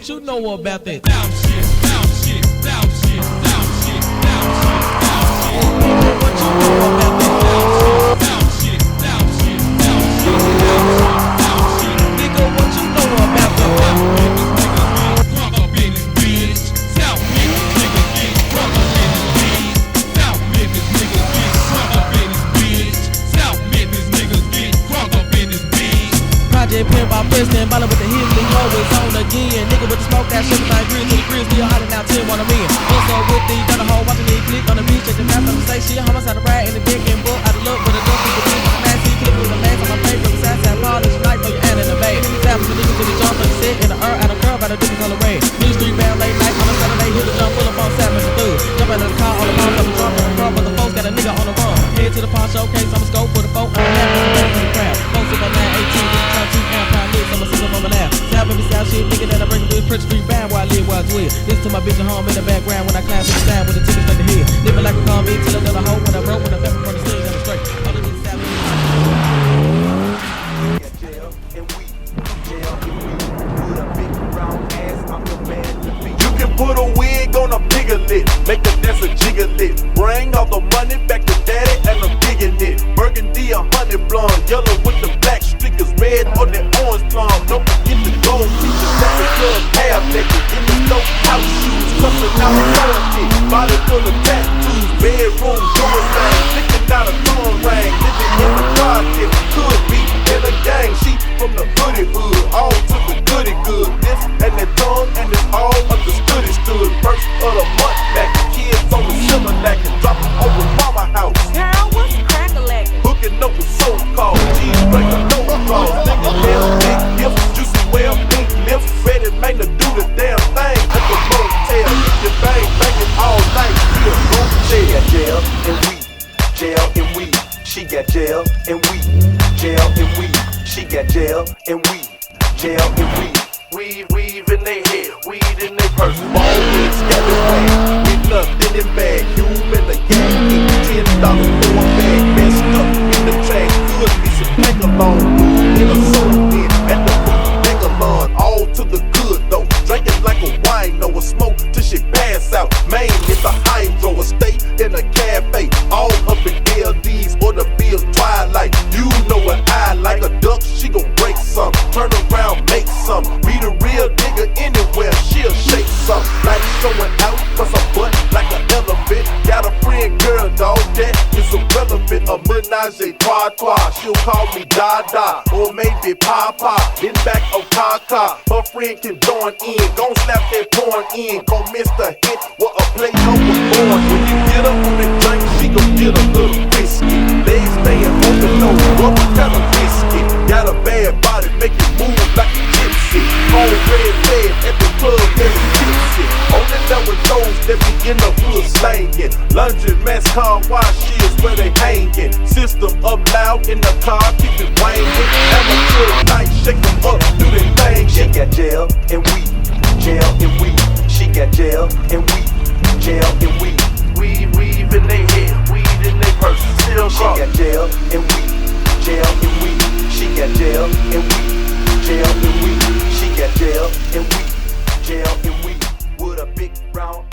what you know about that. Down shit, down shit, down shit, down shit, down shit, down shit. Nigga, what you know about that. Down shit, down shit, down shit, down shit, down shit. Nigga, what you know about that. Crunk up in this bitch. South Memphis niggas get crunk up in this bitch. South Memphis niggas get crunk up in this bitch. South Memphis niggas get crunk up in this bitch. Project pimp, I'm Preston, ballin' with the hits, the hoe is on again. Nigga with the smoke, that shit, like grills to the grills, still hotter now, 10 on a million. Also with these, got a hoe, watching me click on the beach, check the map, I'm say shit, homicide, ride in the dick and book, out of luck with a gun, with the beat, with the mask, click with the mask on my face, with the side, side, polish, light, throw your hand in the bay. Tap with the niggas to the jump, like the set in the out of curve, out of different color red. New street band, late night, on a Saturday, hit the jump, pull up on 7 and 2. Jump out of the car, on the phone, on the drum, on the front, but the folks got a nigga on the run. Head to the pawn showcase, I'm a scope for the folk, I'm a half, for the crowd. Folks in my 918, with the time, 2 amp, pound licks, I'm a system on my lap. South every South shit, nigga that I bring with Prince Street band where I live, where I dwell. Listen to my bitch at home in the background when I climb to the side with the tickets straight to head. Living like a call me till another hoe when I broke, when I fell from the stage and the straight. All of this South. You can put a wig on a bigger lip, make a dance a jigger lit. Bring all the money back to daddy and I'm digging it. Burgundy a honey blonde, yellow with the black streakers, red on the orange plum. Don't forget the gold features, that's the club half naked. In the snow house shoes, cussing out royalty. Body full of tattoos, bedroom doing things, sticking out a thorn ring. Living in the project, could be in a gang. She from the hoodie hood, all to the goody good. This and that thumb and it's all understood it stood. First of the month back, kids on the silver lack and dropping over mama house. Girl, what's crack-a-lackin'? Hooking up with so-called cheese breaker, no claws. Nigga nails, big hips, juicy well, pink lips. Ready made to do the damn thing at the motel. Your bang, banging all night, we a room jail. Jail and we, jail and we. She got jail and we, jail and we. She got jail and we, jail and we. Weave in their head, weed in their purse. Ball wigs, scattered bag, with nothing in bag. You in the gang, $10 for a bag. Messed up in the track, could be some paper long. In a soda bin, at the Megalon. All to the good though, drinking like a wine, no a smoke till she pass out. Main is a hydro, a stay in a cafe. All up in LDs or the Bills Twilight. You know what I like, a duck, she gon' break some. Turn around, make some. Be the real nigga anywhere, she'll shake some. Like showing out, cause I'm butt like an elephant. Got a friend girl, dog, that is irrelevant. A menage a trois, she'll call me Dada, or maybe Papa. Then back on Kaka, her friend can join in. Gon' slap that porn in, gon' miss the hit where a player was born. When you get up on that drink, she gon' get a little risky. Legs staying open, no rubber kinda risky. Got a bad body, make it move like a gypsy. All red at the club, every tipsy. Only there with those that be in the hood slangin'. London mass car wash is where they hangin'. System up loud in the car, keep it wangin'. Amateur night, shake them up, do they thing. She got jail and we, jail and we. She got jail and we, jail and we. Weave in their head, weed in their purse. Still she got jail and we, jail and we. She got jail and we, jail and we. She got jail and we, jail and we. With a big brown